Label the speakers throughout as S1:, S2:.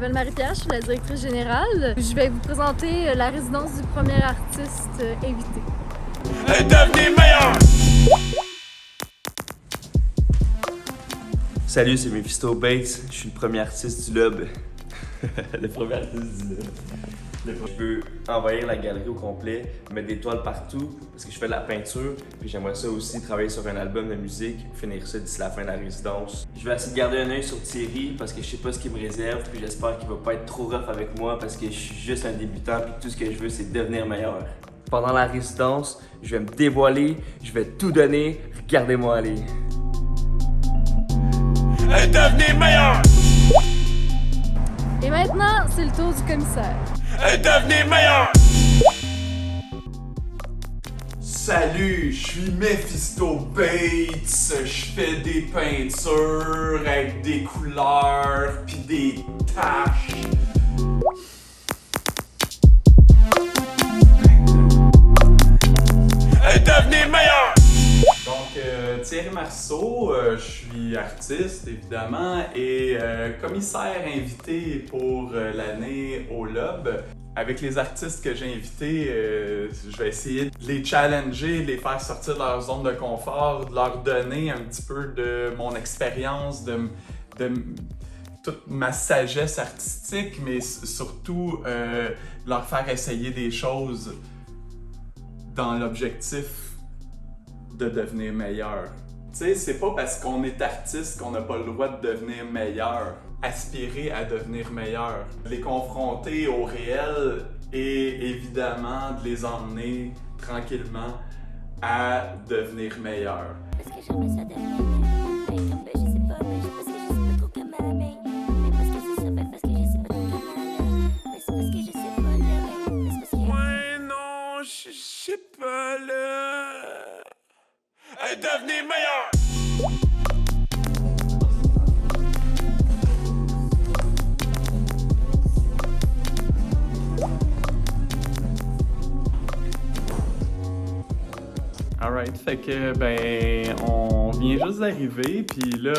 S1: m'appelle Marie-Pierre, je suis la directrice générale. Je vais vous présenter la résidence du premier artiste invité.
S2: Devenez meilleur!
S3: Salut, c'est Mephisto Bates, je suis le premier artiste du Lob. Le premier artiste du Lob. Je veux envahir la galerie au complet, mettre des toiles partout parce que je fais de la peinture. Puis j'aimerais ça aussi travailler sur un album de musique, finir ça d'ici la fin de la résidence. Je vais essayer de garder un œil sur Thierry parce que je sais pas ce qu'il me réserve. Puis j'espère qu'il va pas être trop rough avec moi parce que je suis juste un débutant. Puis tout ce que je veux, c'est devenir meilleur. Pendant la résidence, je vais me dévoiler, je vais tout donner. Regardez-moi aller.
S2: Devenez meilleur!
S1: Et maintenant, c'est le tour du commissaire.
S2: Devenez meilleur!
S4: Salut, je suis Mephisto Bates, je fais des peintures avec des couleurs pis des taches.
S2: Devenez meilleur!
S4: Donc, Thierry Marceau, je suis artiste évidemment et commissaire invité pour l'année au Lob. Avec les artistes que j'ai invités, je vais essayer de les challenger, de les faire sortir de leur zone de confort, de leur donner un petit peu de mon expérience, de toute ma sagesse artistique, mais surtout leur faire essayer des choses dans l'objectif de devenir meilleur. Tu sais, c'est pas parce qu'on est artiste qu'on n'a pas le droit de devenir meilleur. Aspirer à devenir meilleur. Les confronter au réel et évidemment de les emmener tranquillement à devenir meilleur.
S5: Parce que j'aimerais ça devenir meilleur. Ben, comme je sais pas, mais parce que je sais pas trop comment, mais parce que c'est ça, ben parce que je sais pas trop comment, mais c'est parce que je sais pas, mais c'est parce que...
S2: Ouais, non, je sais pas là. Devenez meilleur!
S4: Alright, fait que on vient juste d'arriver, puis là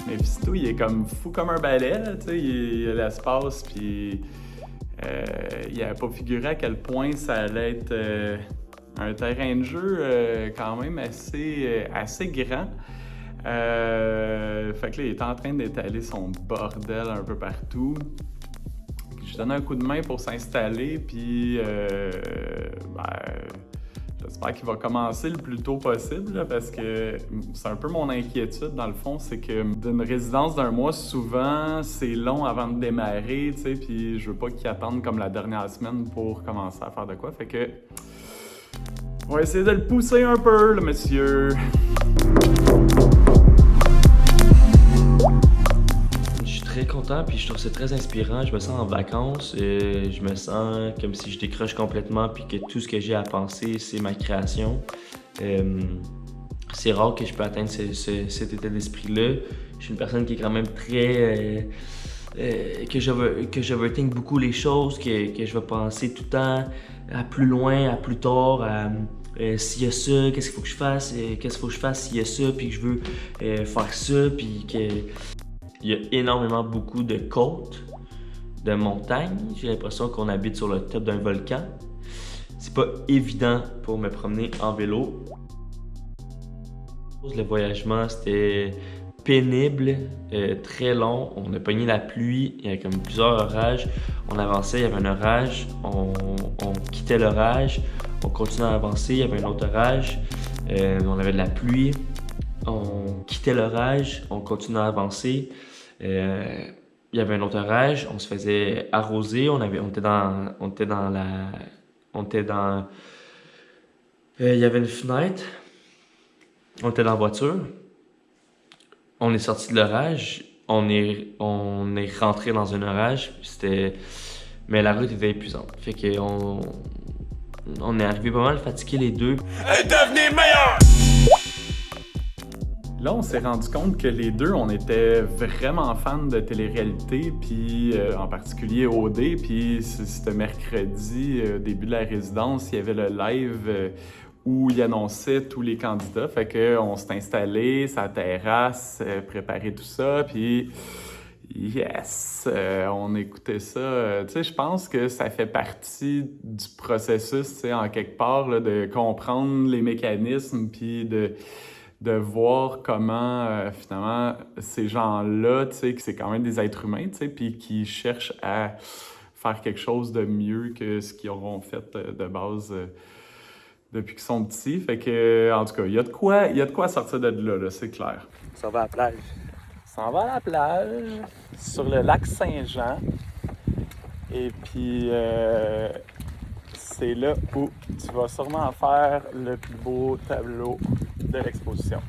S4: Mephisto il est comme fou comme un balai, là, tu sais, il a l'espace, puis il avait pas figuré à quel point ça allait être un terrain de jeu quand même assez grand. Fait que là, il est en train d'étaler son bordel un peu partout. Je donne un coup de main pour s'installer, puis j'espère qu'il va commencer le plus tôt possible, là, parce que c'est un peu mon inquiétude, dans le fond, c'est que d'une résidence d'un mois, souvent, c'est long avant de démarrer, tu sais, puis je veux pas qu'il attende comme la dernière semaine pour commencer à faire de quoi, fait que on va essayer de le pousser un peu, le monsieur.
S3: Je suis très content puis je trouve ça très inspirant. Je me sens en vacances. Je me sens comme si je décroche complètement puis que tout ce que j'ai à penser, c'est ma création. C'est rare que je peux atteindre cet état d'esprit-là. Je suis une personne qui est quand même très... que j'overthink beaucoup les choses, que je vais penser tout le temps à plus loin, à plus tard, à s'il y a ça, qu'est-ce qu'il faut que je fasse, qu'est-ce qu'il faut que je fasse s'il y a ça, puis que je veux faire ça, puis que... Il y a énormément beaucoup de côtes, de montagnes. J'ai l'impression qu'on habite sur le top d'un volcan. C'est pas évident pour me promener en vélo. Le voyagement, c'était pénible, très long. On a pogné la pluie, il y avait comme plusieurs orages. On avançait, il y avait un orage, on quittait l'orage, on continuait à avancer, il y avait un autre orage, on avait de la pluie. On quittait l'orage, on continuait à avancer. Il y avait un autre orage, on se faisait arroser, il y avait une fenêtre, on était dans la voiture, on est sorti de l'orage, on est rentré dans un orage, mais la route était épuisante. Fait que on est arrivé pas mal fatigués les deux.
S2: Devenez meilleur!
S4: Là, on s'est rendu compte que les deux, on était vraiment fans de télé-réalité, puis en particulier OD, puis c'était mercredi, début de la résidence, il y avait le live où il annonçait tous les candidats. Fait qu'on s'est installé, sa terrasse, préparé tout ça, puis Yes! On écoutait ça. Tu sais, je pense que ça fait partie du processus, tu sais, en quelque part, là, de comprendre les mécanismes, puis de voir comment, finalement, ces gens-là, tu sais, que c'est quand même des êtres humains, tu sais, puis qui cherchent à faire quelque chose de mieux que ce qu'ils auront fait de base depuis qu'ils sont petits. Fait que, en tout cas, il y a de quoi sortir de là, c'est clair.
S3: Ça va à la plage.
S4: On va à la plage, sur le lac Saint-Jean. Et puis, c'est là où tu vas sûrement faire le plus beau tableau de l'exposition.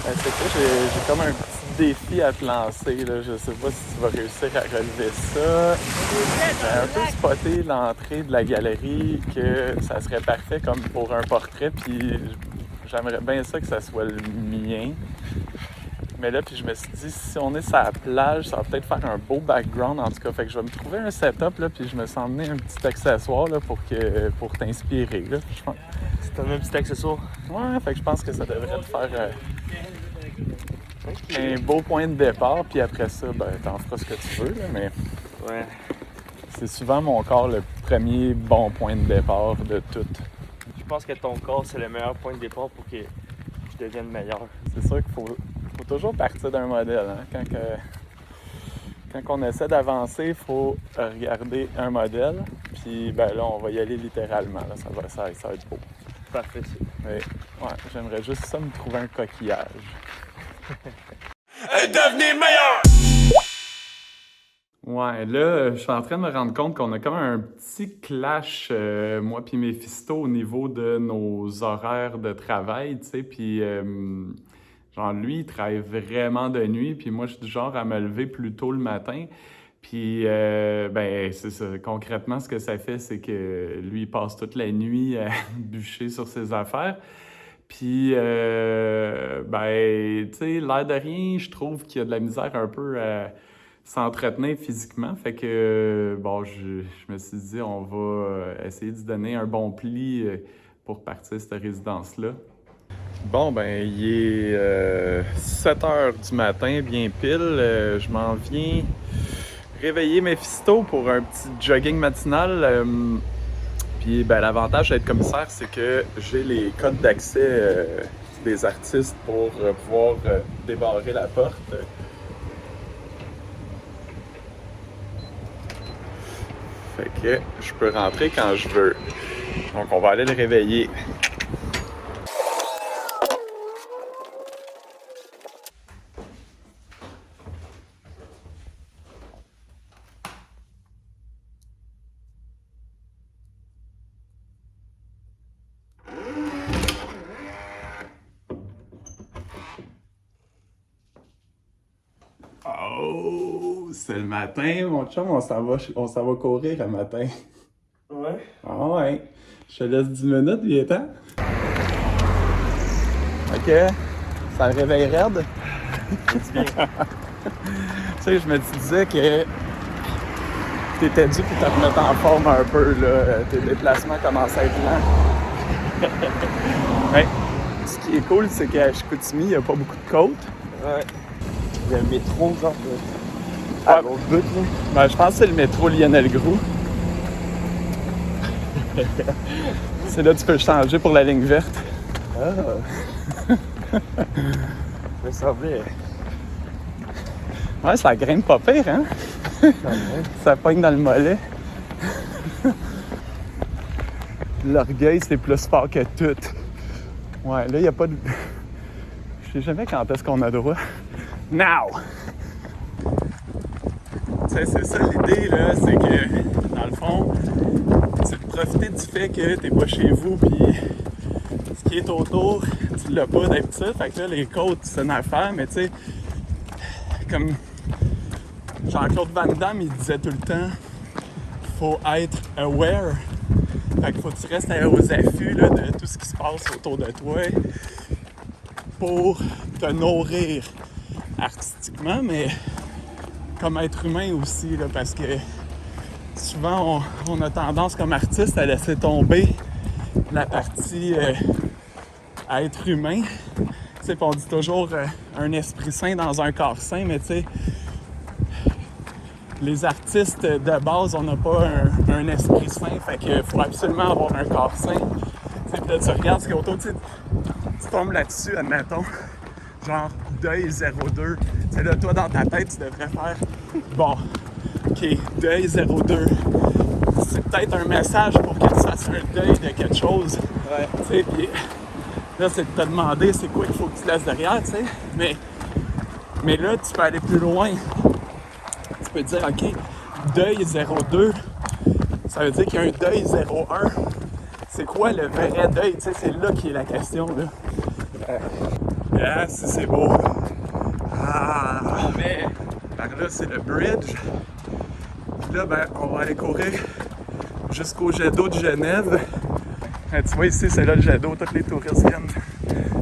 S4: C'est ça, j'ai comme un petit défi à te lancer, là. Je sais pas si tu vas réussir à relever ça. J'ai un peu spoté l'entrée de la galerie, que ça serait parfait comme pour un portrait, puis j'aimerais bien ça que ça soit le mien. Mais là, puis je me suis dit, si on est sur la plage, ça va peut-être faire un beau background, en tout cas. Fait que je vais me trouver un setup, là, puis je me suis emmené un petit accessoire, là, pour t'inspirer, là. Je pense...
S3: C'est un petit accessoire?
S4: Ouais, fait que je pense que ça devrait te faire un beau point de départ, puis après ça, ben, t'en feras ce que tu veux, là, mais...
S3: Ouais.
S4: C'est souvent mon corps le premier bon point de départ de tout.
S3: Je pense que ton corps, c'est le meilleur point de départ pour que je devienne meilleur.
S4: C'est sûr qu'il faut toujours partir d'un modèle. Hein? Quand on essaie d'avancer, il faut regarder un modèle. Puis ben là, on va y aller littéralement. Là. Ça va être beau.
S3: Parfait, ça.
S4: Mais, ouais, j'aimerais juste ça me trouver un coquillage.
S2: Devenez meilleur!
S4: Ouais, là, je suis en train de me rendre compte qu'on a comme un petit clash, moi puis Mephisto, au niveau de nos horaires de travail, tu sais, puis genre, lui, il travaille vraiment de nuit, puis moi, je suis du genre à me lever plus tôt le matin, puis, ben, c'est ça, concrètement, ce que ça fait, c'est que lui, il passe toute la nuit à bûcher sur ses affaires, puis, ben, tu sais, l'air de rien, je trouve qu'il y a de la misère un peu à s'entretenir physiquement. Fait que, bon, je me suis dit, on va essayer de donner un bon pli pour partir cette résidence-là. Bon, ben, il est 7 heures du matin, bien pile. Je m'en viens réveiller Mephisto pour un petit jogging matinal. Puis, ben, l'avantage d'être commissaire, c'est que j'ai les codes d'accès des artistes pour pouvoir débarrer la porte. Fait que je peux rentrer quand je veux. Donc, on va aller le réveiller. Oh, c'est le matin, mon chum, on s'en va courir le matin.
S3: Ouais?
S4: Ah ouais. Je te laisse 10 minutes, il est temps. OK. Ça le réveille raide. Tu sais, je me disais que t'étais dû pour te remettre en forme un peu, là. Tes déplacements commencent à être lents. Ouais. Ce qui est cool, c'est qu'à Chicoutimi, il n'y a pas beaucoup de côtes.
S3: Ouais. Il y a le métro, genre, à l'autre bout, là.
S4: Ben, je pense que c'est le métro Lionel Groux. C'est là que tu peux changer pour la ligne verte.
S3: Ah! Ça semblait.
S4: Ouais, ça grimpe pas pire, hein? Ça pogne dans le mollet. L'orgueil, c'est plus fort que tout. Ouais, là, il n'y a pas de... Je sais jamais quand est-ce qu'on a droit. Now! Tu sais, c'est ça l'idée, là, c'est que, dans le fond, c'est de profiter du fait que t'es pas chez vous, puis ce qui est autour, tu l'as pas d'habitude. Fait que là, les côtes, c'est une affaire, mais tu sais, comme Jean-Claude Van Damme, il disait tout le temps, faut être aware. Fait qu'il faut que tu restes aux affûts là, de tout ce qui se passe autour de toi pour te nourrir artistiquement, mais comme être humain aussi, là, parce que souvent on a tendance comme artiste à laisser tomber la partie à être humain, ce sais, on dit toujours un esprit sain dans un corps sain, mais tu sais, les artistes de base, on n'a pas un esprit sain, fait qu'il faut absolument avoir un corps sain. Tu sais, là, tu regardes ce qu'il y a autour, tu tombes là-dessus, admettons, genre deuil 02. Tu sais, là, toi, dans ta tête, tu devrais faire, bon, OK, deuil 02. C'est peut-être un message pour que tu fasses un deuil de quelque chose. Ouais. Tu sais, puis là, c'est de te demander c'est quoi qu'il faut que tu laisses derrière, tu sais. Mais là, tu peux aller plus loin. Tu peux dire, OK, deuil 02, ça veut dire qu'il y a un deuil 01. C'est quoi le vrai deuil? Tu sais, c'est là qui est la question, là. Ah, si c'est beau. Ah, mais par là, c'est le bridge. Puis là, ben, on va aller courir jusqu'au jet d'eau de Genève. Tu vois ici, c'est là le jet d'eau. Tous les touristes viennent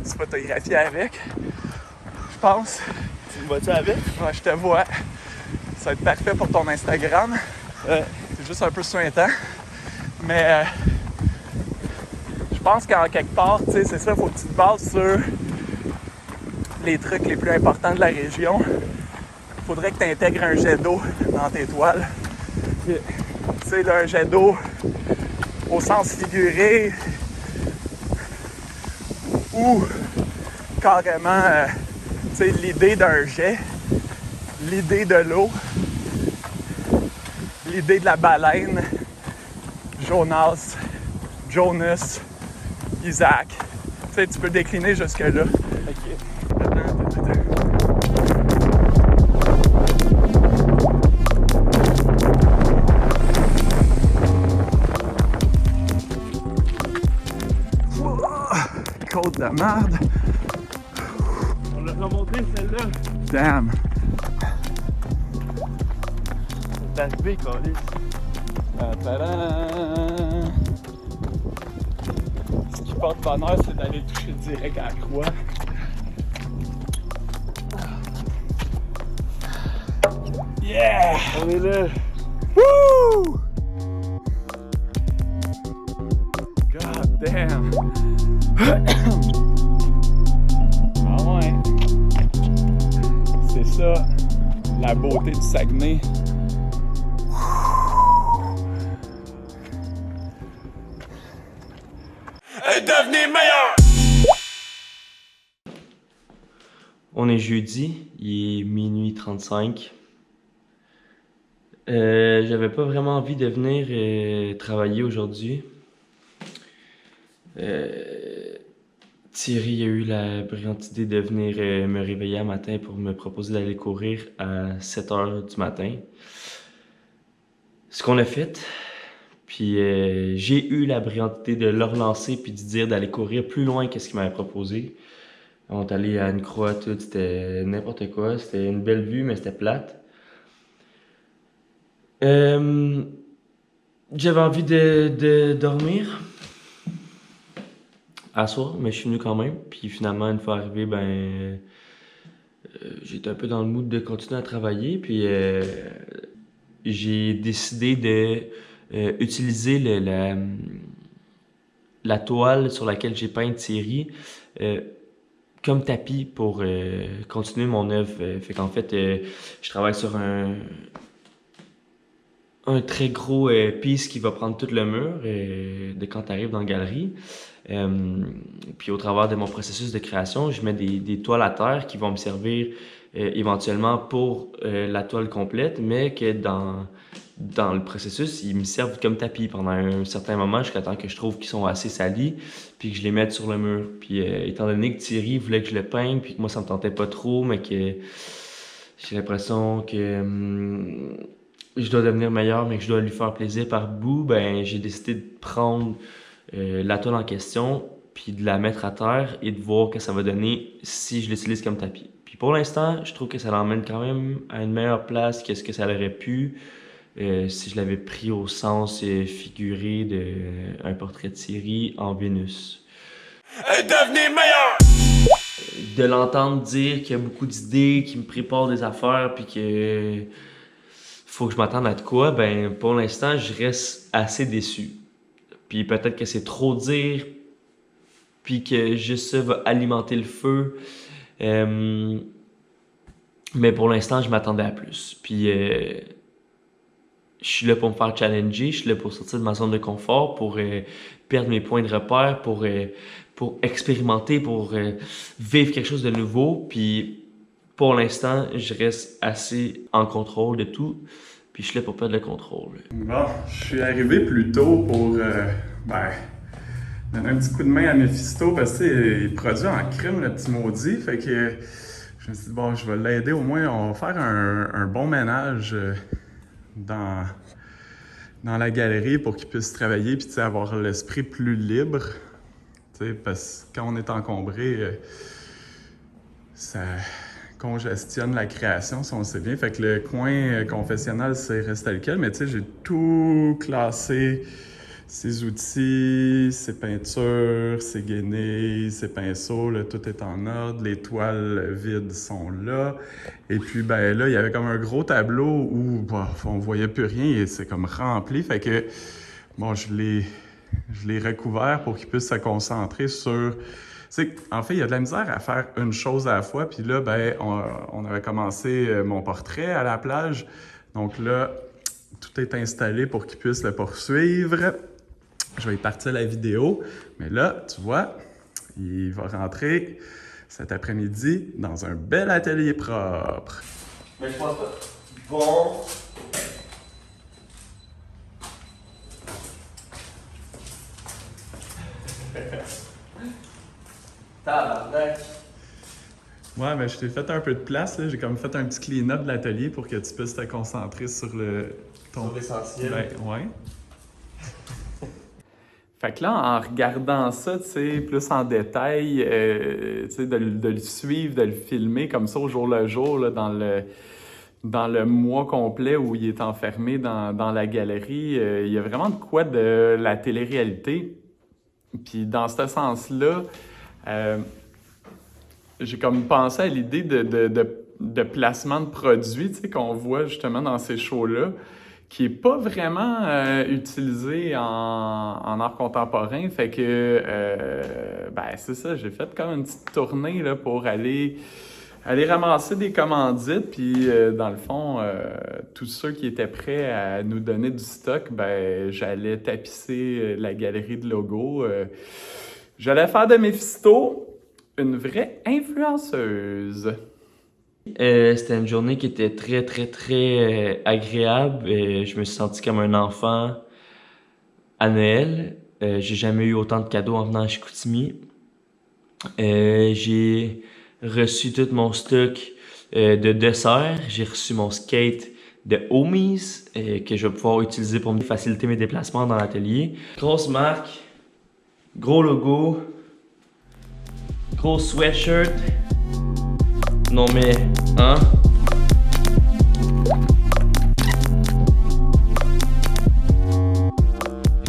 S4: se photographier avec. Je pense.
S3: Tu me vois-tu avec?
S4: Ouais, je te vois. Ça va être parfait pour ton Instagram. C'est juste un peu suintant. Mais je pense qu'en quelque part, tu sais, c'est ça, il faut que tu te bases sur les trucs les plus importants de la région. Il faudrait que tu intègres un jet d'eau dans tes toiles. Tu sais, là, un jet d'eau au sens figuré ou carrément, tu sais, l'idée d'un jet, l'idée de l'eau, l'idée de la baleine, Jonas, Isaac. Tu sais, tu peux décliner jusque-là. OK. Attends. Côte de merde.
S3: On l'a remonté celle-là.
S4: Damn.
S3: C'est arrivé, Carlis.
S4: Ta-da! Ce qui porte bonheur, c'est d'aller toucher direct à la croix. Yeah!
S3: On est là.
S4: Woo! God damn! Ah ouais! C'est ça, la beauté du Saguenay.
S2: Devenez meilleur!
S3: On est jeudi, il est minuit 35. J'avais pas vraiment envie de venir travailler aujourd'hui. Thierry a eu la brillante idée de venir me réveiller un matin pour me proposer d'aller courir à 7h du matin. Ce qu'on a fait, puis j'ai eu la brillante idée de le relancer puis de dire d'aller courir plus loin que ce qu'il m'avait proposé. On est allé à une croix, tout, c'était n'importe quoi, c'était une belle vue, mais c'était plate. J'avais envie de dormir à soir, mais je suis venu quand même. Puis finalement, une fois arrivé, ben j'étais un peu dans le mood de continuer à travailler. Puis j'ai décidé de utiliser la toile sur laquelle j'ai peint Thierry comme tapis pour continuer mon œuvre. Fait qu'en fait, je travaille sur un très gros piece qui va prendre tout le mur de quand tu arrives dans la galerie. Puis au travers de mon processus de création, je mets des toiles à terre qui vont me servir éventuellement pour la toile complète, mais que dans le processus, ils me servent comme tapis pendant un certain moment jusqu'à temps que je trouve qu'ils sont assez salis, puis que je les mette sur le mur. Puis étant donné que Thierry voulait que je le peigne, puis que moi ça me tentait pas trop, mais que j'ai l'impression que je dois devenir meilleur, mais que je dois lui faire plaisir par bout, ben j'ai décidé de prendre la toile en question, puis de la mettre à terre et de voir que ça va donner si je l'utilise comme tapis. Puis pour l'instant, je trouve que ça l'emmène quand même à une meilleure place que ce que ça aurait pu si je l'avais pris au sens figuré d'un portrait de Thierry en Vénus.
S2: Devenez meilleur!
S3: De l'entendre dire qu'il y a beaucoup d'idées, qu'il me prépare des affaires, puis que faut que je m'attende à de quoi, ben pour l'instant, je reste assez déçu. Puis peut-être que c'est trop dire, puis que juste ça va alimenter le feu. Mais pour l'instant, je m'attendais à plus. Puis je suis là pour me faire challenger, je suis là pour sortir de ma zone de confort, pour perdre mes points de repère, pour expérimenter, pour vivre quelque chose de nouveau. Puis pour l'instant, je reste assez en contrôle de tout. Puis je suis là pour perdre le contrôle.
S4: Bon, je suis arrivé plus tôt pour donner un petit coup de main à Mephisto parce qu'il produit en crime le petit maudit. Fait que je me suis dit, bon, je vais l'aider au moins. On va faire un bon ménage dans la galerie pour qu'il puisse travailler puis avoir l'esprit plus libre. Parce que quand on est encombré, ça congestionne la création, si on le sait bien. Fait que le coin confessionnal, c'est resté tel quel, mais tu sais, j'ai tout classé. Ses outils, ses peintures, ses guenilles, ses pinceaux, là, tout est en ordre. Les toiles vides sont là. Et puis, ben là, il y avait comme un gros tableau où on voyait plus rien et c'est comme rempli. Fait que, bon, je l'ai recouvert pour qu'il puisse se concentrer sur... En fait, il y a de la misère à faire une chose à la fois. Puis là, ben, on avait commencé mon portrait à la plage. Donc là, tout est installé pour qu'il puisse le poursuivre. Je vais y partir la vidéo. Mais là, tu vois, il va rentrer cet après-midi dans un bel atelier propre.
S3: Mais je pense pas. Bon. Tabarnak.
S4: Ouais, mais je t'ai fait un peu de place, là. J'ai comme fait un petit clean-up de l'atelier pour que tu puisses te concentrer sur
S3: Sur l'essentiel.
S4: Ben, ouais. Fait que là, en regardant ça, tu sais, plus en détail, tu sais, de le suivre, de le filmer comme ça au jour le jour, là, dans le mois complet où il est enfermé dans la galerie, il y a vraiment de quoi de la télé-réalité. Puis dans ce sens-là, j'ai comme pensé à l'idée de placement de produits, tu sais, qu'on voit justement dans ces shows-là, qui est pas vraiment utilisé en art contemporain. Fait que, ben c'est ça, j'ai fait comme une petite tournée là, pour aller ramasser des commandites. Puis, dans le fond, tous ceux qui étaient prêts à nous donner du stock, ben j'allais tapisser la galerie de logos. J'allais faire de Mephisto une vraie influenceuse.
S3: C'était une journée qui était très, très, très agréable. Je me suis senti comme un enfant à Noël. J'ai jamais eu autant de cadeaux en venant à Chicoutimi. J'ai reçu tout mon stock de dessert. J'ai reçu mon skate de Homies que je vais pouvoir utiliser pour me faciliter mes déplacements dans l'atelier. Grosse marque, gros logo, gros sweatshirt. Non mais, hein?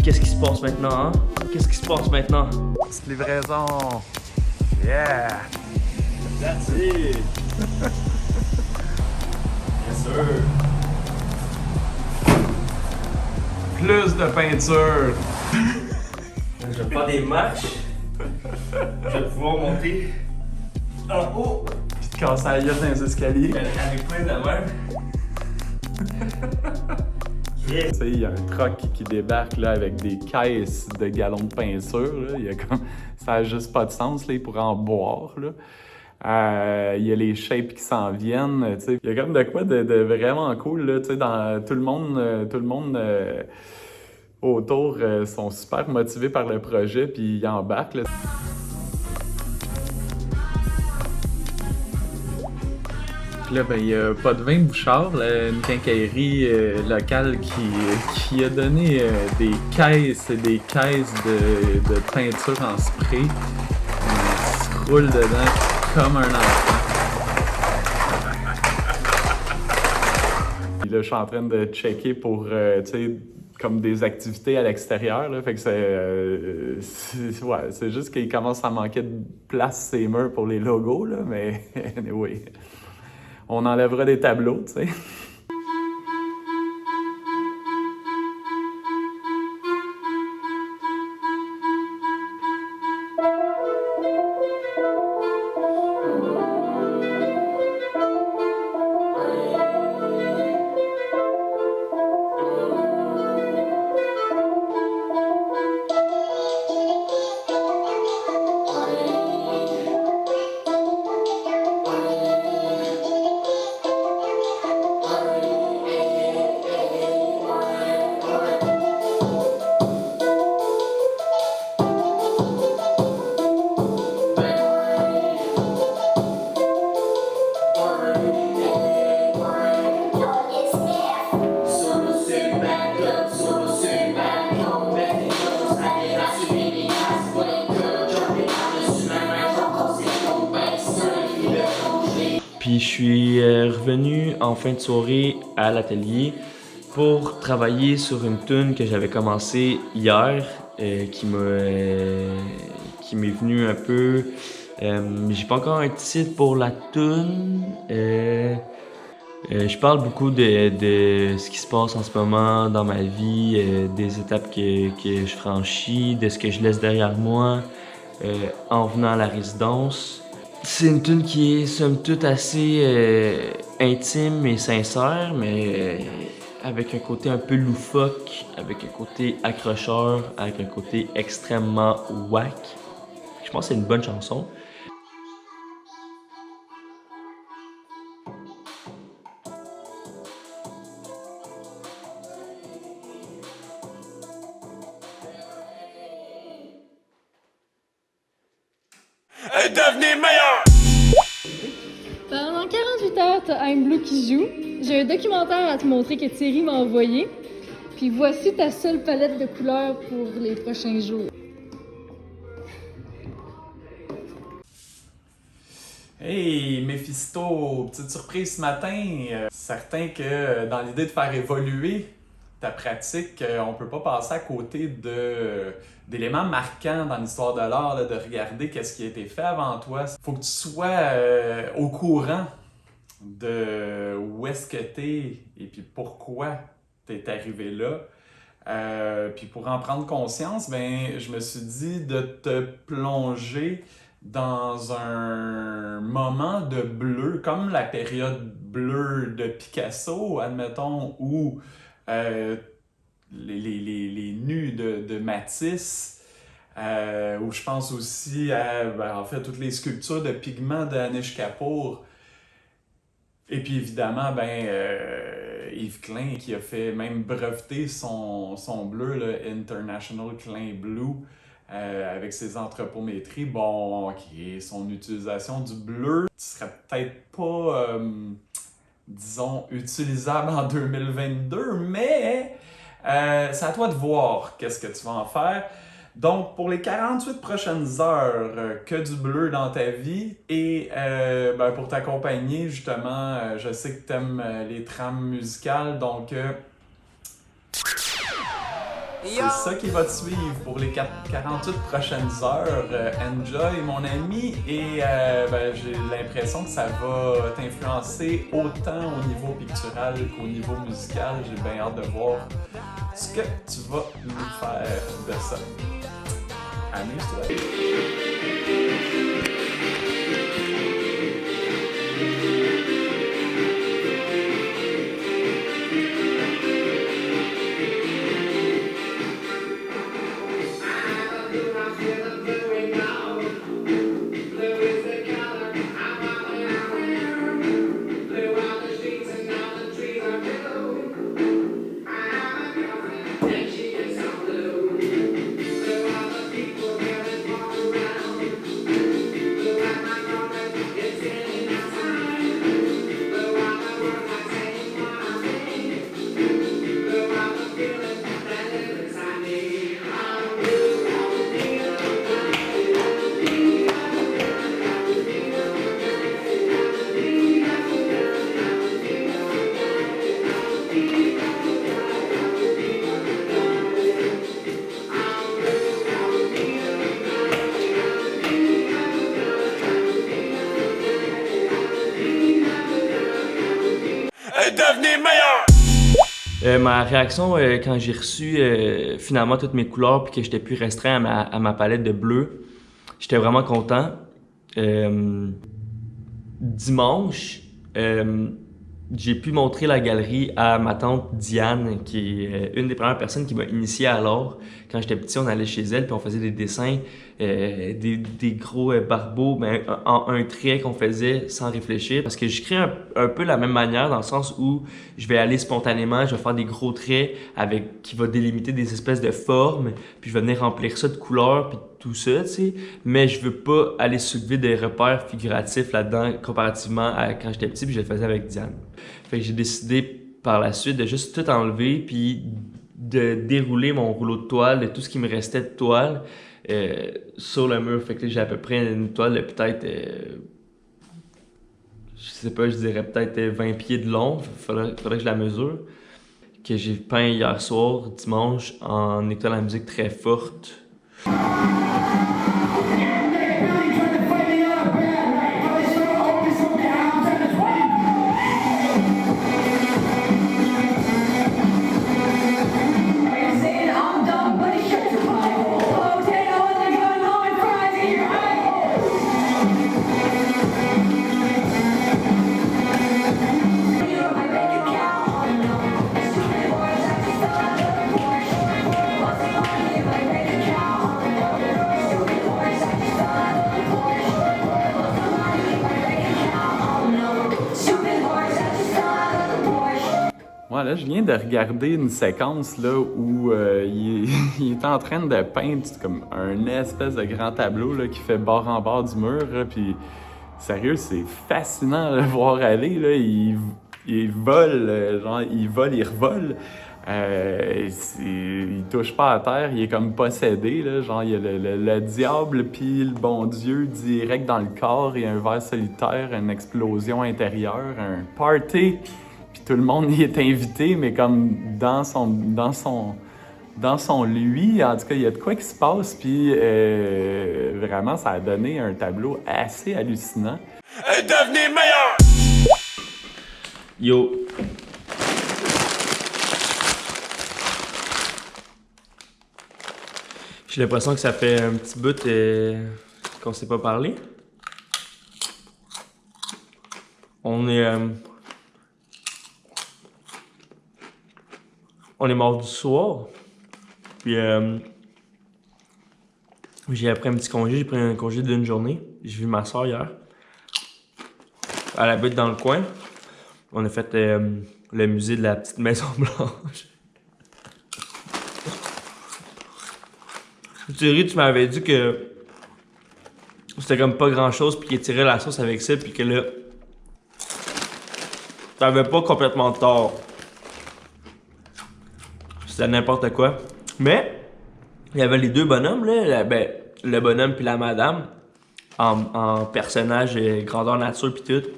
S3: Qu'est-ce qui se passe maintenant, hein? Qu'est-ce qui se passe maintenant?
S4: Petite livraison! Yeah!
S3: That's it! Yes sir!
S4: Plus de peinture!
S3: Je vais faire des marches. Je vais pouvoir monter en haut.
S4: Puis te casser la gueule dans les escaliers.
S3: Avec plein de main.
S4: Tu sais, il y a un truck qui débarque là, avec des caisses de galons de peinture. Là. Il y a comme... Ça n'a juste pas de sens, là. Il pourrait en boire. Là. Il y a les shapes qui s'en viennent. Tu sais. Il y a comme de quoi de vraiment cool. Là, tu sais, dans... Tout le monde autour sont super motivés par le projet puis ils embarquent. Là. Puis là, ben, il n'y a Pas de Vin Bouchard, là, une quincaillerie locale qui a donné des caisses et des caisses de peinture en spray. On se roule dedans comme un enfant. Puis là, je suis en train de checker pour, tu sais, comme des activités à l'extérieur, là. Fait que c'est juste qu'il commence à manquer de place ces murs pour les logos, là, mais anyway. On enlèvera des tableaux, tu sais.
S3: Puis je suis revenu en fin de soirée à l'atelier pour travailler sur une tune que j'avais commencé hier, qui m'est venue un peu. J'ai pas encore un titre pour la tune. Je parle beaucoup de ce qui se passe en ce moment dans ma vie, des étapes que je franchis, de ce que je laisse derrière moi en venant à la résidence. C'est une tune qui est somme toute assez intime et sincère, mais avec un côté un peu loufoque, avec un côté accrocheur, avec un côté extrêmement whack. Je pense que c'est une bonne chanson.
S2: Devenez meilleur!
S1: Pendant 48 heures, t'as I'm Blue qui joue. J'ai un documentaire à te montrer que Thierry m'a envoyé. Puis voici ta seule palette de couleurs pour les prochains jours.
S4: Hey Mephisto, petite surprise ce matin. Certain que dans l'idée de faire évoluer ta pratique, on peut pas passer à côté d'éléments marquants dans l'histoire de l'art, de regarder qu'est-ce qui a été fait avant toi. Faut que tu sois au courant de où est-ce que t'es et puis pourquoi t'es arrivé là. Puis pour en prendre conscience, ben je me suis dit de te plonger dans un moment de bleu, comme la période bleue de Picasso, admettons, ou les nus de Matisse, ou je pense aussi à en fait, toutes les sculptures de pigments de Anish Kapoor. Et puis évidemment, Yves Klein qui a fait même breveter son bleu, le International Klein Blue, avec ses anthropométries. Bon, ok, son utilisation du bleu serait peut-être pas, disons, utilisable en 2022, mais c'est à toi de voir qu'est-ce que tu vas en faire. Donc, pour les 48 prochaines heures, que du bleu dans ta vie. Et pour t'accompagner, justement, je sais que tu aimes les trames musicales, donc c'est ça qui va te suivre pour les 48 prochaines heures. Enjoy, mon ami, et j'ai l'impression que ça va t'influencer autant au niveau pictural qu'au niveau musical. J'ai bien hâte de voir ce que tu vas nous faire de ça. Amuse-toi!
S2: Devenez meilleur!
S3: Ma réaction quand j'ai reçu finalement toutes mes couleurs puis que j'étais plus restreint à ma palette de bleu, j'étais vraiment content. Dimanche, j'ai pu montrer la galerie à ma tante Diane, qui est une des premières personnes qui m'a initié à l'art. Quand j'étais petit, on allait chez elle puis on faisait des dessins, des gros barbeaux, en un trait qu'on faisait sans réfléchir. Parce que je crée un peu la même manière, dans le sens où je vais aller spontanément, je vais faire des gros traits qui va délimiter des espèces de formes, puis je vais venir remplir ça de couleurs, puis tout ça, tu sais. Mais je veux pas aller soulever des repères figuratifs là-dedans, comparativement à quand j'étais petit, puis je le faisais avec Diane. Fait que j'ai décidé par la suite de juste tout enlever, puis de dérouler mon rouleau de toile, de tout ce qui me restait de toile, sur le mur. Fait que j'ai à peu près une toile de peut-être je sais pas, je dirais peut-être 20 pieds de long, faudrait que je la mesure, que j'ai peint hier soir, dimanche, en écoutant la musique très forte.
S4: Ouais, là, je viens de regarder une séquence là, où il est en train de peindre comme un espèce de grand tableau là, qui fait bord en bord du mur. Là, puis, sérieux, c'est fascinant de le voir aller. Là, il vole, genre, il revole. Il touche pas à terre, il est comme possédé. Là, genre, il y a le diable puis le bon Dieu direct dans le corps. Il y a un ver solitaire, une explosion intérieure, un party. Puis tout le monde y est invité, mais comme dans son lui, en tout cas, il y a de quoi qui se passe, puis vraiment, ça a donné un tableau assez hallucinant.
S2: Devenez meilleur!
S3: Yo! J'ai l'impression que ça fait un petit bout qu'on s'est pas parlé. On est mardi soir, puis j'ai pris un petit congé, j'ai pris un congé d'une journée. J'ai vu ma soeur hier. Elle habite dans le coin. On a fait le musée de la petite maison blanche. Thierry, tu m'avais dit que c'était comme pas grand chose, puis qu'il tirait la sauce avec ça, puis que là, t'avais pas complètement tort. C'était n'importe quoi. Mais, il y avait les deux bonhommes, là, le bonhomme puis la madame, en personnage grandeur nature puis tout.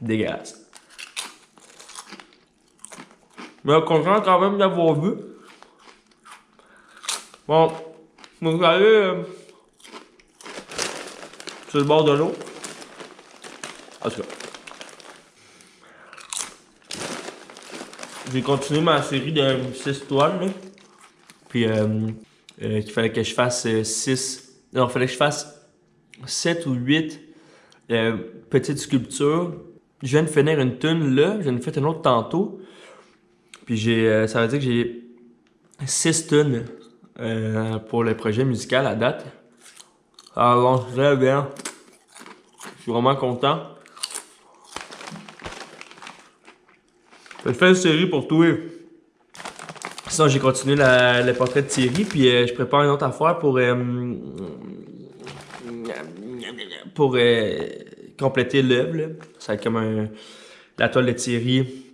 S3: Dégueulasse. Mais content quand même d'avoir vu. Bon, vous allez sur le bord de l'eau. En tout cas. J'ai continué ma série de 6 toiles, là. Puis, il fallait que je fasse 6... Non, il fallait que je fasse 7 ou 8 petites sculptures. Je viens de finir une tune là, j'en ai fait une autre tantôt. Puis ça veut dire que j'ai 6 tunes pour le projet musical à date. Alors, très bien. Je suis vraiment content. Je fais une série pour toi. Sinon, j'ai continué le portrait de Thierry, puis je prépare une autre affaire pour compléter l'œuvre. Ça va être comme la toile de Thierry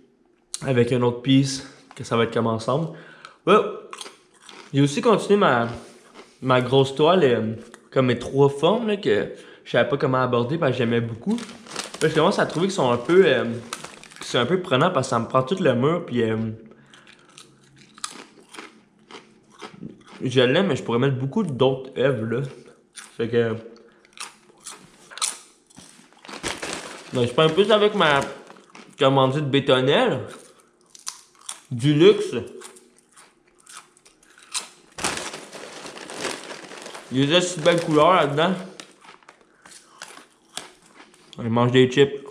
S3: avec un autre piece, que ça va être comme ensemble. J'ai aussi continué ma grosse toile, comme mes 3 formes, là, que je savais pas comment aborder parce que j'aimais beaucoup. Là, je commence à trouver qu'ils sont un peu... c'est un peu prenant parce que ça me prend tout le mur, puis je l'aime, mais je pourrais mettre beaucoup d'autres œuvres là. Fait que donc, je prends un peu avec ma commandite bétonnelle du luxe. Il y a si belles couleurs là-dedans. On mange des chips.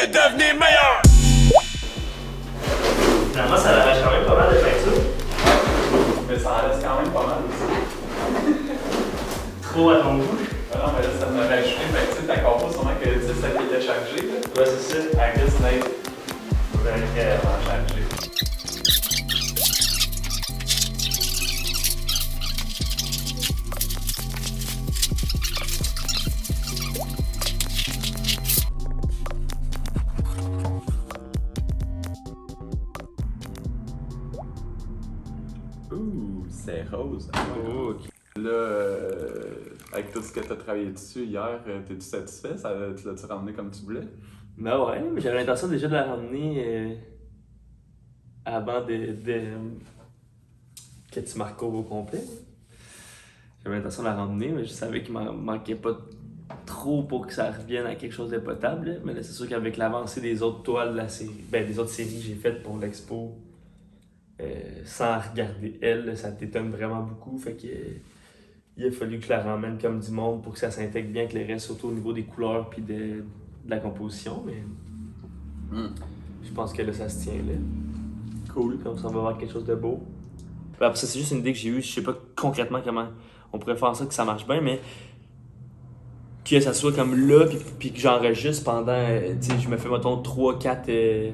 S2: Devenez meilleur!
S3: Finalement, ça l'arrache quand même pas mal de peinture.
S4: Mais ça en laisse quand même pas mal aussi.
S3: Trop à ton goût.
S4: Non, mais là, ça m'a rajouté. Fait que tu sais, ta compo, sûrement que tu sais, celle qui était chargée. Là.
S3: Ouais, c'est ça.
S4: Elle risque d'être vraiment chargée. Ouh, c'est rose. Oh, okay. Là, avec tout ce que tu as travaillé dessus hier, t'es-tu satisfait? Tu l'as-tu ramené comme tu voulais?
S3: Ben ouais, mais j'avais l'intention déjà de la ramener avant que tu marques au complet. J'avais l'intention de la ramener, mais je savais qu'il m'en manquait pas trop pour que ça revienne à quelque chose de potable. Là. Mais là, c'est sûr qu'avec l'avancée des autres toiles de la série, des autres séries que j'ai faites pour l'expo, sans regarder elle, là, ça t'étonne vraiment beaucoup. Fait que il a fallu que je la ramène comme du monde pour que ça s'intègre bien avec les restes, surtout au niveau des couleurs puis de la composition. Mais je pense que là, ça se tient là.
S4: Cool.
S3: Comme ça, on va voir quelque chose de beau. Après ça, c'est juste une idée que j'ai eue. Je sais pas concrètement comment on pourrait faire ça, que ça marche bien, mais que ça soit comme là, puis que j'enregistre pendant, tu sais, je me fais, mettons, 3-4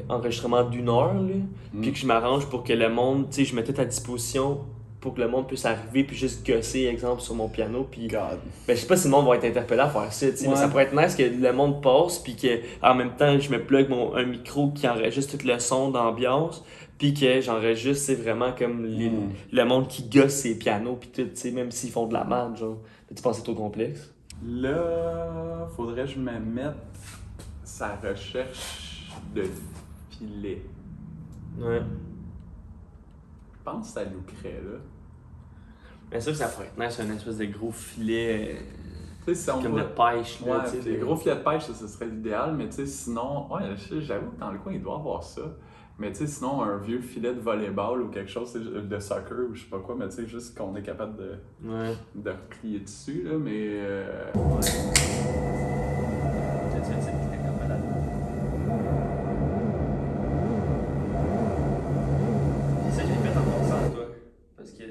S3: enregistrements d'1 heure, là, puis que je m'arrange pour que le monde, tu sais, je mette tout à disposition pour que le monde puisse arriver, puis juste gosser, exemple, sur mon piano, puis... Ben, je sais pas si le monde va être interpellé à faire ça, tu sais, mais ça pourrait être nice que le monde passe, puis qu'en même temps, je me plug un micro qui enregistre tout le son d'ambiance, puis que j'enregistre, c'est vraiment comme le monde qui gosse ses pianos, puis tout, tu sais, même s'ils font de la merde, genre. Tu penses que c'est trop complexe?
S4: Là, faudrait que je me mette sa recherche de filet.
S3: Ouais.
S4: Je pense que ça louquerait, là.
S3: Bien sûr que ça pourrait être nice, un espèce de gros filet
S4: Si on
S3: comme de pêche, là,
S4: ouais, les gros filets de pêche, ça serait l'idéal, mais tu sais, sinon, ouais, j'avoue que dans le coin, il doit avoir ça. Mais tu sais, sinon, un vieux filet de volleyball ou quelque chose de soccer ou je sais pas quoi, mais tu sais, juste qu'on est capable de replier dessus, là, mais...
S3: Ça, j'ai fait en pensant, toi. Parce que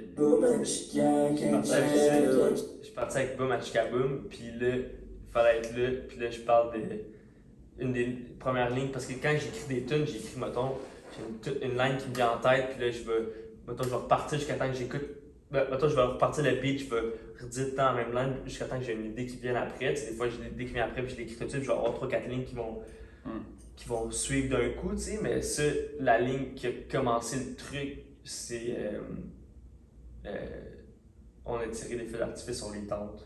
S3: je partais avec Boom à Chicaboom, puis là, il fallait être là, puis là, je parle une des premières lignes, parce que quand j'écris des tunes, j'écris, mettons, j'ai une ligne qui me vient en tête, puis là, je vais repartir jusqu'à temps que j'écoute. Mettons, je vais repartir le beat, je vais redire tout le temps la même ligne jusqu'à temps que j'ai une idée qui vienne après. Tu sais, des fois, j'ai une idée qui vient après, puis je l'écris tout de suite, je vais avoir 3-4 lignes qui vont suivre d'un coup, tu sais, mais ça, la ligne qui a commencé le truc, c'est. On a tiré des feux d'artifice sur les tentes.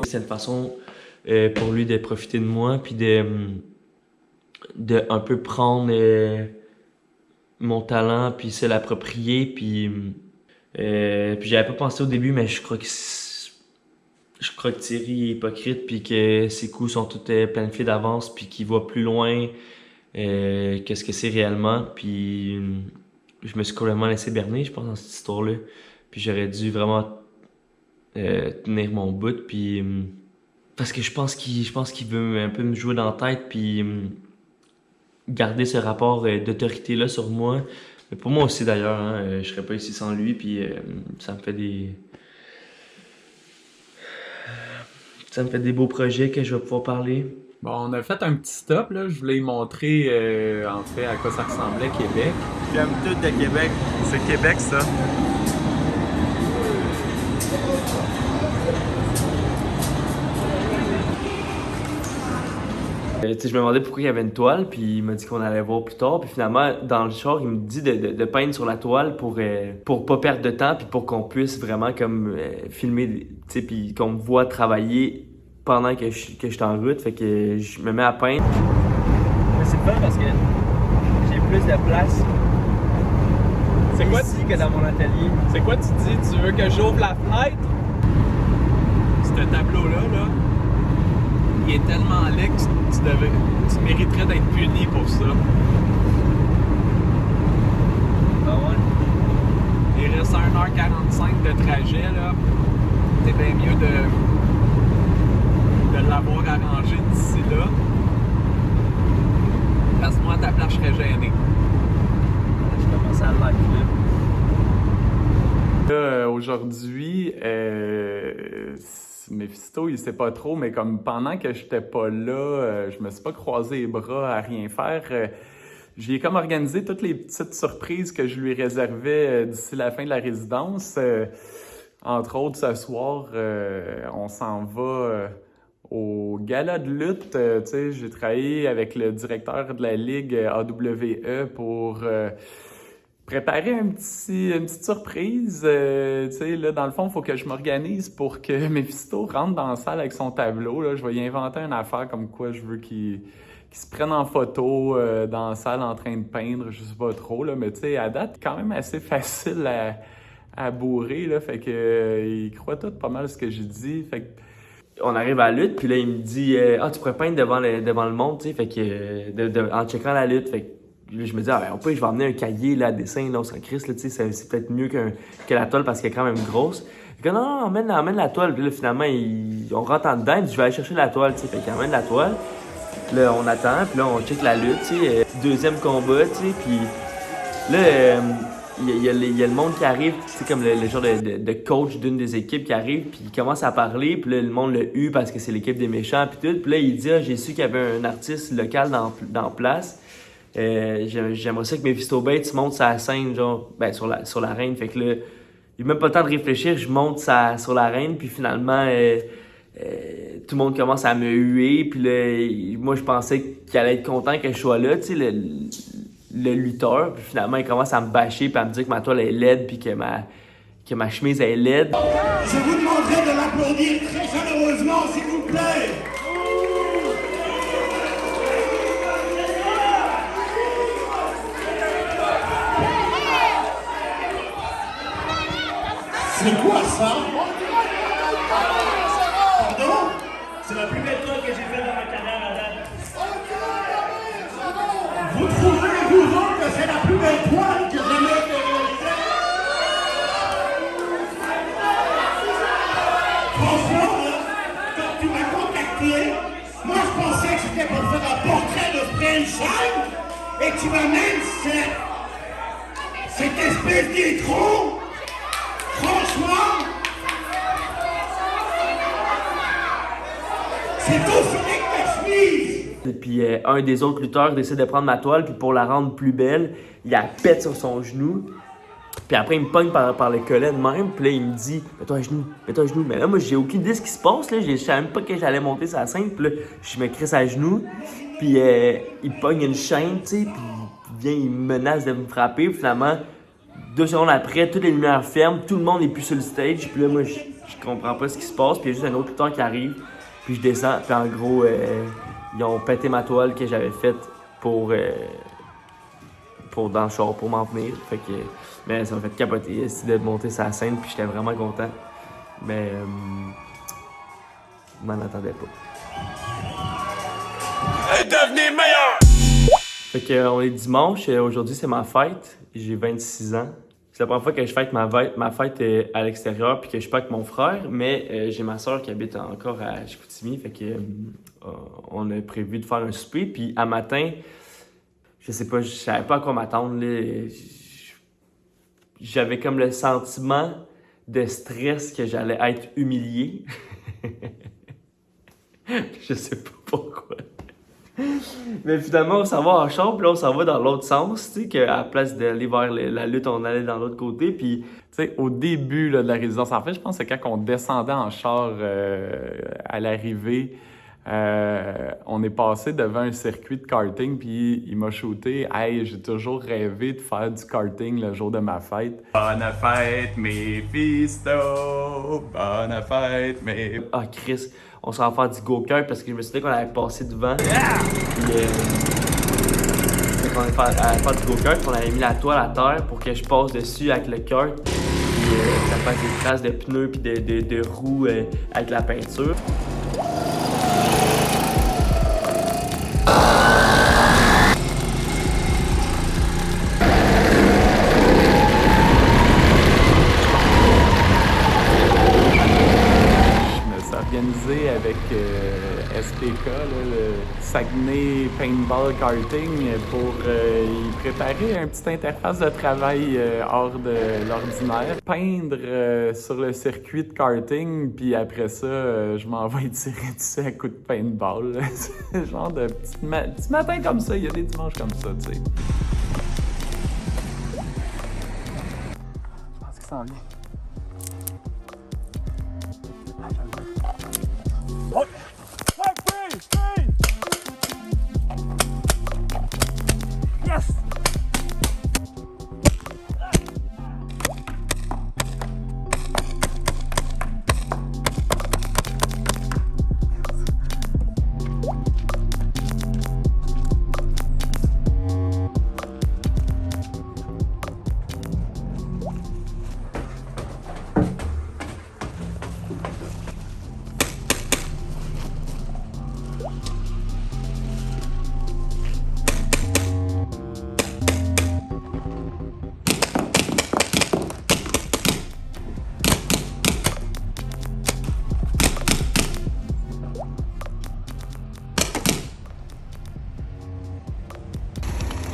S3: C'est une façon pour lui de profiter de moi, puis de un peu prendre mon talent, puis se l'approprier, puis j'avais pas pensé au début, mais je crois que Thierry est hypocrite, puis que ses coups sont tous planifiés d'avance, puis qu'il voit plus loin que ce que c'est réellement, puis je me suis complètement laissé berner, je pense, dans cette histoire-là. Puis j'aurais dû vraiment tenir mon bout, puis parce que je pense qu'il veut un peu me jouer dans la tête, puis garder ce rapport d'autorité-là sur moi. Mais pour moi aussi, d'ailleurs, hein, je serais pas ici sans lui, puis ça me fait des beaux projets que je vais pouvoir parler.
S4: Bon, on a fait un petit stop, là. Je voulais y montrer, en fait, à quoi ça ressemblait, Québec. J'aime tout de Québec. C'est Québec, ça.
S3: Je me demandais pourquoi il y avait une toile, puis il m'a dit qu'on allait voir plus tard. Puis finalement, dans le char, il me dit de peindre sur la toile pour pas perdre de temps, puis pour qu'on puisse vraiment comme filmer, puis qu'on me voit travailler pendant que je suis en route. Fait que je me mets à peindre. Mais c'est fun parce que j'ai plus de place ici que dans mon atelier.
S4: C'est quoi tu dis? Tu veux que j'ouvre la fenêtre? Ce tableau-là, là, il est tellement laid que tu mériterais d'être puni pour ça.
S3: Ah ouais?
S4: Il reste 1h45 de trajet, là. C'est bien mieux de l'avoir arrangé d'ici là. Passe-moi ta place, je serais gêné.
S3: Je commence à live là.
S4: Aujourd'hui, Mephisto, il sait pas trop, mais comme pendant que j'étais pas là, je me suis pas croisé les bras à rien faire. J'ai comme organisé toutes les petites surprises que je lui réservais d'ici la fin de la résidence. Entre autres, ce soir, on s'en va au gala de lutte. Tu sais, j'ai travaillé avec le directeur de la Ligue AWE pour préparer une petite surprise. Tu sais, là, dans le fond, il faut que je m'organise pour que Mephisto rentre dans la salle avec son tableau. Là. Je vais y inventer une affaire comme quoi je veux qu'il se prenne en photo dans la salle en train de peindre, je sais pas trop, là, mais tu sais, à date, quand même assez facile à bourrer, là, fait que il croit tout pas mal ce que j'ai dit, fait que...
S3: On arrive à la lutte, puis là, il me dit tu pourrais peindre devant le monde, tu sais, fait que en checkant la lutte, fait que là, je me dis je vais emmener un cahier là, à dessin, là, au Saint Christ, là, tu sais, c'est peut-être mieux que la toile parce qu'elle est quand même grosse. Fait que non, emmène la toile, puis là, finalement, on rentre en dedans, puis je vais aller chercher la toile, tu sais, fait qu'il emmène la toile. Là, on attend, puis là, on check la lutte, tu sais, deuxième combat, tu sais, puis là, il y a le monde qui arrive, tu sais, comme le genre de coach d'une des équipes qui arrive, puis il commence à parler, puis là, le monde l'a eu parce que c'est l'équipe des méchants, puis tout, puis là, il dit j'ai su qu'il y avait un artiste local dans place, j'aimerais ça que Mephisto Bates monte sa scène, genre, sur l'arène, fait que là, il n'a même pas le temps de réfléchir, je monte sur l'arène, puis finalement... tout le monde commence à me huer, puis là, moi je pensais qu'il allait être content que je sois là, tu sais, le lutteur, puis finalement il commence à me bâcher, puis à me dire que ma toile est laide, puis que ma chemise est laide.
S6: Je vous demanderai de l'applaudir très chaleureusement, s'il vous plaît. C'est quoi ça? Pardon?
S7: C'est la plus belle toile que j'ai faite dans ma carrière à date.
S6: Vous trouvez, vous autres, que c'est la plus belle toile qui a jamais été réalisée? Franchement, là, quand tu m'as contacté, moi je pensais que c'était pour faire un portrait de Frankenstein et tu m'amènes cette espèce d'étron. Franchement, c'est aussi laid que ta chemise.
S3: Et puis un des autres lutteurs décide de prendre ma toile, puis pour la rendre plus belle, il la pète sur son genou. Puis après, il me pogne par le collet de même, puis là, il me dit « Mets-toi à genoux, mets-toi à genoux. » Mais là, moi, j'ai aucune idée de ce qui se passe, là. Je savais même pas que j'allais monter sa scène, puis là, je me crisse à genoux, puis il pogne une chaîne, tu sais, puis il menace de me frapper, puis finalement... 2 secondes après, toutes les lumières ferment, tout le monde est plus sur le stage, puis là, moi, je comprends pas ce qui se passe, puis il y a juste un autre lutteur qui arrive, puis je descends, puis en gros, ils ont pété ma toile que j'avais faite pour dans le char, pour m'en venir, fait que, mais ça m'a fait capoter, de monter sa scène, puis j'étais vraiment content, mais je m'en attendais pas.
S2: Devenez meilleur!
S3: Fait que, on est dimanche, aujourd'hui c'est ma fête, j'ai 26 ans. C'est la première fois que je fête ma fête à l'extérieur puis que je suis pas avec mon frère, mais j'ai ma soeur qui habite encore à Chicoutimi, fait que on a prévu de faire un souper, puis à matin, je sais pas, je savais pas à quoi m'attendre, là. J'avais comme le sentiment de stress que j'allais être humilié. Je sais pas pourquoi. Mais finalement, on s'en va en char, puis là, on s'en va dans l'autre sens, tu sais, qu'à la place d'aller vers la lutte, on allait dans l'autre côté, puis...
S4: Tu sais, au début là, de la résidence, en fait, je pense que quand on descendait en char à l'arrivée, on est passé devant un circuit de karting, puis il m'a shooté « Hey, j'ai toujours rêvé de faire du karting le jour de ma fête. » Bonne fête, Mephisto! Bonne fête, Mephisto!
S3: Ah, Chris, on s'en va faire du go-kart parce que je me suis dit qu'on allait passer devant. Puis, on allait faire du go-kart, on avait mis la toile à terre pour que je passe dessus avec le kart. Puis, ça fasse des traces de pneus puis de roues avec la peinture.
S4: Organisé avec SPK, là, le Saguenay Paintball Karting, pour y préparer une petite interface de travail hors de l'ordinaire. Peindre sur le circuit de karting, puis après ça, je m'en vais tirer dessus à coups de paintball. C'est genre de petit matin comme ça, il y a des dimanches comme ça, tu sais. Je pense qu'il s'en vient. Oh! Yes!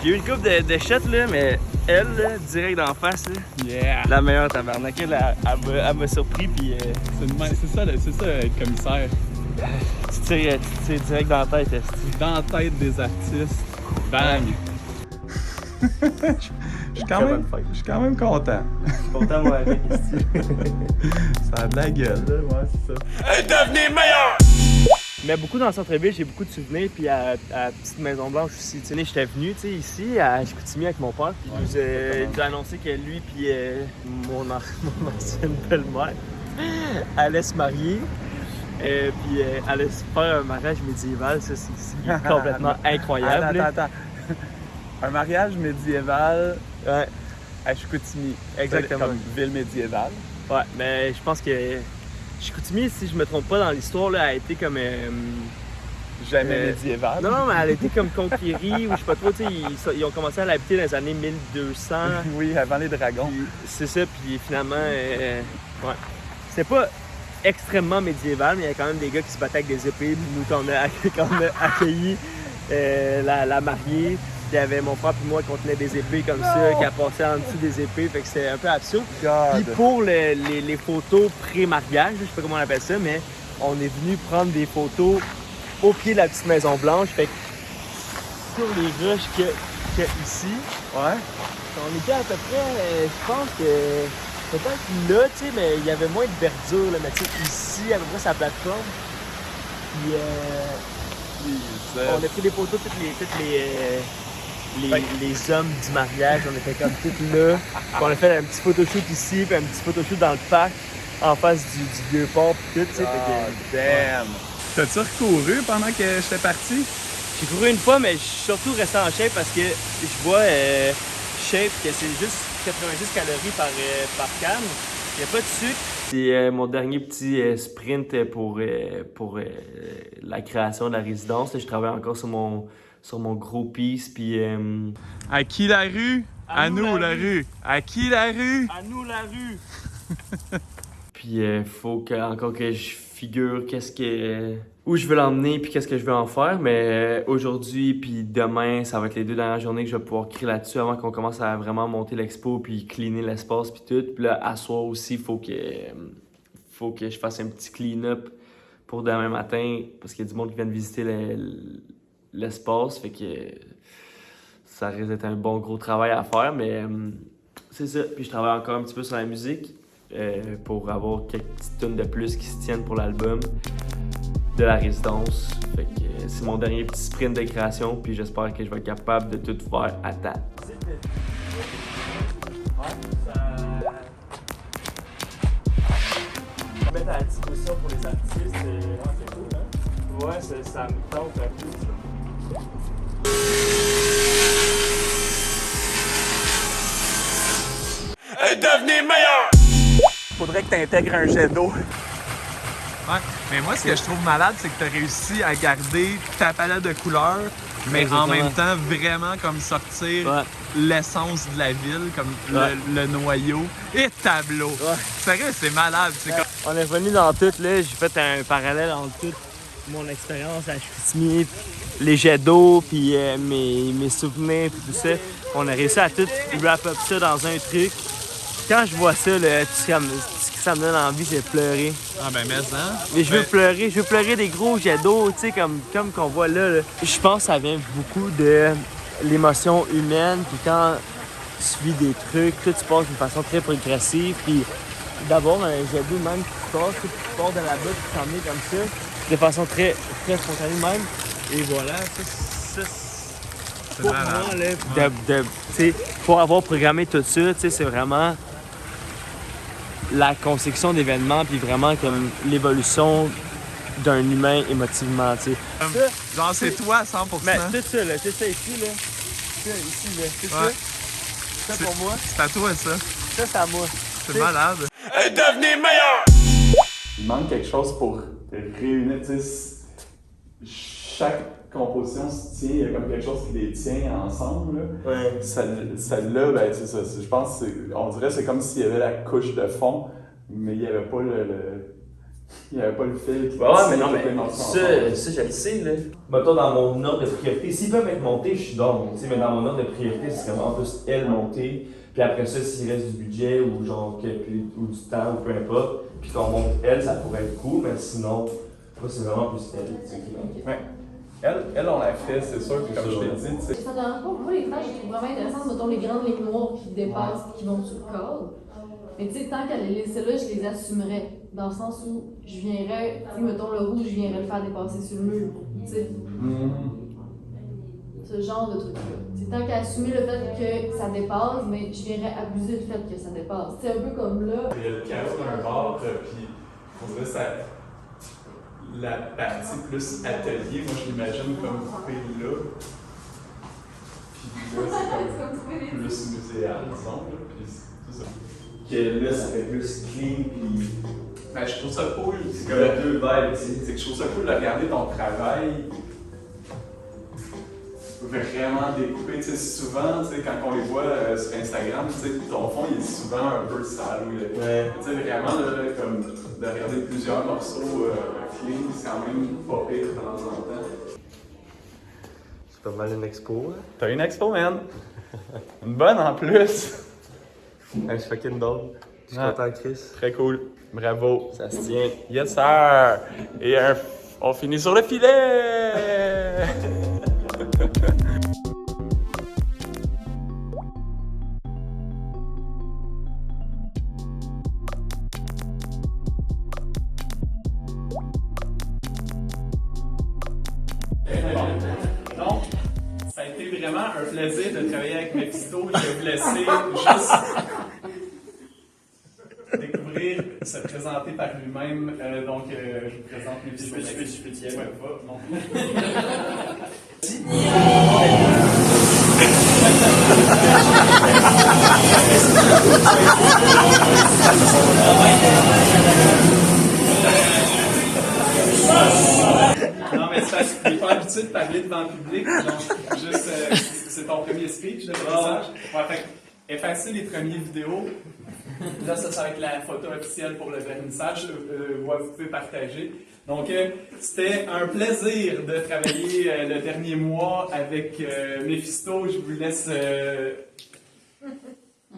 S3: J'ai eu une coupe de shots, là, mais elle, là, direct d'en face, là,
S4: Yeah!
S3: la meilleure tabarnak. Elle m'a surpris, puis
S4: C'est ça être commissaire.
S3: tu tires direct dans la tête. esti.
S4: Dans la tête des artistes. Bang! Je suis quand même content.
S3: Je suis content, moi, avec. esti.
S4: Ça a de la gueule, là. Ouais, c'est ça.
S2: Devenez meilleur!
S3: Mais beaucoup dans le centre-ville, j'ai beaucoup de souvenirs, puis à Petite Maison-Blanche aussi. Tu sais, j'étais venu, tu sais, ici, à Chicoutimi avec mon père, puis il nous a annoncé que lui puis mon ancienne belle-mère allaient se marier, puis allaient se faire un mariage médiéval. Ça, c'est complètement incroyable.
S4: Attends. Un mariage médiéval
S3: Ouais,
S4: à Chicoutimi.
S3: exactement.
S4: Comme ville médiévale.
S3: Ouais, mais je pense que Chicoutimi, si je me trompe pas dans l'histoire, là, a été comme...
S4: Jamais médiévale.
S3: Non, mais elle a été comme conquérie, ou je sais pas trop, tu sais, ils ont commencé à l'habiter dans les années 1200.
S4: Oui, avant les dragons.
S3: Puis c'est ça, puis finalement, ouais. C'était pas extrêmement médiéval, mais il y a quand même des gars qui se battaient avec des épées. Puis nous, quand on a accueilli la mariée, il y avait mon frère et moi qui tenaient des épées comme ça, qui passaient en dessous des épées, fait que c'était un peu absurde. Puis pour les photos pré-mariage, je sais pas comment on appelle ça, mais on est venu prendre des photos au pied de la Petite Maison Blanche, fait que sur les roches qu'il y a ici.
S4: Ouais.
S3: On était à peu près, je pense que peut-être là, tu sais, mais il y avait moins de verdure, là, mais tu sais, ici, à peu près, c'est la plateforme. Puis, on a pris des photos, les hommes du mariage, on était comme tous là. Puis on a fait un petit photoshoot ici, puis un petit photoshoot dans le parc, en face du vieux port, puis tout, tu sais.
S4: Damn! T'as-tu recouru pendant que j'étais parti?
S3: J'ai couru une fois, mais je suis surtout resté en shape parce que je vois shape que c'est juste 90 calories par canne. Il n'y a pas de sucre. C'est mon dernier petit sprint pour la création de la résidence. Là, je travaille encore sur mon gros piece. Puis,
S4: À qui la rue? À nous la rue. À qui la rue?
S3: À nous la rue! Puis faut encore que je figure où je veux l'emmener puis qu'est-ce que je veux en faire. Mais aujourd'hui puis demain, ça va être les 2 dernières journées que je vais pouvoir créer là-dessus avant qu'on commence à vraiment monter l'expo puis cleaner l'espace puis tout. Puis là, à soir aussi, faut que je fasse un petit clean-up pour demain matin parce qu'il y a du monde qui vient de visiter l'espace. Fait que ça risque d'être un bon gros travail à faire, mais c'est ça. Puis je travaille encore un petit peu sur la musique pour avoir quelques petites tunes de plus qui se tiennent pour l'album de la résidence. Fait que c'est mon dernier petit sprint de création, puis j'espère que je vais être capable de tout faire à temps. Mettre à la disposition pour les artistes, c'est cool, hein? Ouais, ça me tente un peu, ça.
S2: Devenez meilleur!
S4: Faudrait que tu intègres un jet d'eau. Ouais, mais moi, ce que je trouve malade, c'est que tu as réussi à garder ta palette de couleurs, mais en même temps, vraiment comme sortir l'essence de la ville, comme le noyau et tableau. Ouais. Sérieux, c'est malade. C'est comme...
S3: On est revenu dans tout, là. J'ai fait un parallèle entre tout. mon expérience à Chicoutimi, les jets d'eau, puis mes souvenirs, puis tout ça. On a réussi à tout wrap up ça dans un truc. Quand je vois ça, là, ce que ça me donne envie, c'est de pleurer.
S4: Ah ben mais hein?
S3: Mais je veux pleurer des gros jets d'eau, tu sais, comme qu'on voit là. Je pense que ça vient beaucoup de l'émotion humaine, puis quand tu vis des trucs, tout se passe d'une façon très progressive, puis d'avoir un jet d'eau même qui passe, tu pars de là-bas, tu t'en es comme ça, de façon très, très spontanée même. Et voilà, ça pour moi, là, tu sais, pour avoir programmé tout ça, tu sais, c'est vraiment la consécution d'événements, puis vraiment comme l'évolution d'un humain émotivement, tu sais.
S4: Genre, c'est toi à 100%.
S3: Mais tout ça, là, c'est ça ici, là. Ça, ici, là, c'est
S4: Ouais.
S3: ça. Ça pour moi.
S4: C'est à toi, ça.
S3: Ça, c'est à moi.
S4: C'est malade.
S2: Devenez meilleur!
S4: Il manque quelque chose pour réunir, tu sais, chaque composition se tient, il y a comme quelque chose qui les tient ensemble, là.
S3: Ouais.
S4: Celle-là, ben c'est ça, je pense que on dirait que c'est comme s'il y avait la couche de fond, mais il n'y avait pas il n'y avait pas le fil qui
S3: Ouais, mais non, mais ça, je le sais, là. Mettons, dans mon ordre de priorité, s'ils peuvent être montés, je suis down, tu sais, mais dans mon ordre de priorité, c'est vraiment plus elle montée, puis après ça, s'il reste du budget ou genre, ou du temps, ou peu importe, puis qu'on monte elle, ça pourrait être cool, mais sinon, moi, c'est vraiment plus elle, tu sais, qui manque.
S4: Ouais. Elle, on l'a fait, c'est sûr, que comme je t'ai dit, tu sais.
S1: Ça dérange pas. Moi, les tâches, je trouve vraiment intéressantes, mettons les grandes lignes noires qui dépassent et qui vont sur le cadre. Mais tu sais, tant qu'elle les laissait là, je les assumerais. Dans le sens où je viendrais, tu sais, mettons le rouge, je viendrais le faire dépasser sur le mur. Tu sais. Ce genre de truc-là. C'est tant qu'à assumer le fait que ça dépasse, mais je viendrais abuser du fait que ça dépasse. C'est un peu comme là.
S4: Il y a le carreau d'un bar, puis on dirait ça. La partie plus atelier, moi je l'imagine comme coupée là. Puis là, c'est comme plus muséal, disons. Là, puis c'est ça.
S3: Que là, ça fait plus clean, puis.
S4: Ben, je trouve ça cool.
S3: C'est comme la deux vibes, tu sais.
S4: C'est que je trouve ça cool de regarder ton travail vraiment découpé. Tu sais, souvent, tu sais, quand on les voit sur Instagram, tu sais, ton fond il est souvent un peu sale.
S3: Ouais.
S4: Tu sais, vraiment, là, comme de regarder plusieurs morceaux clean, c'est quand même pas pire de temps en temps.
S3: C'est pas mal une expo, hein?
S4: T'as une expo, man! Une bonne en plus!
S3: Je suis fucking drôle. Je suis content, Chris.
S4: Très cool. Bravo.
S3: Ça se tient.
S4: Yes, sir! Et on finit sur le filet! Donc, ça a été vraiment un plaisir de travailler avec Mephisto. Je vais vous laisser juste découvrir, se présenter par lui-même. Donc, je vous présente Mephisto. Je peux t'y aller pas? Non. Non, mais c'est parce qu'il n'est pas habitué de parler devant le public. Donc, juste, c'est ton premier speech de message. Ouais, fait effacer les premières vidéos. Là, ça va être la photo officielle pour le vernissage. Vous pouvez partager. Donc, c'était un plaisir de travailler le dernier mois avec Mephisto. Je vous laisse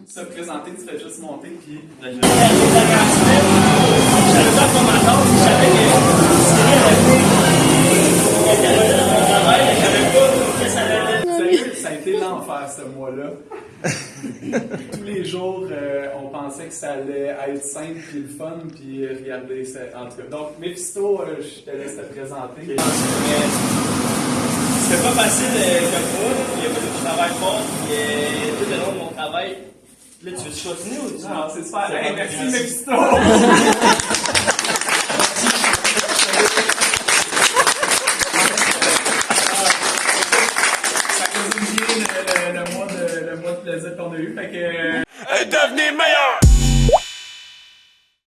S4: se présenter. Tu fais juste monter. Puis... Sérieux, ça a été l'enfer ce mois-là. Tous les jours, on pensait que ça allait être simple puis le fun, puis regardez, en tout cas. Donc, Mephisto, je te laisse te présenter.
S7: C'est pas facile comme moi, il y a beaucoup de travail fort, puis tout le long de mon travail. Là, tu veux continuer ou tu
S4: Non, c'est super. Hey, merci Mephisto! Ça résume bien le mois de plaisir qu'on a eu. Fait que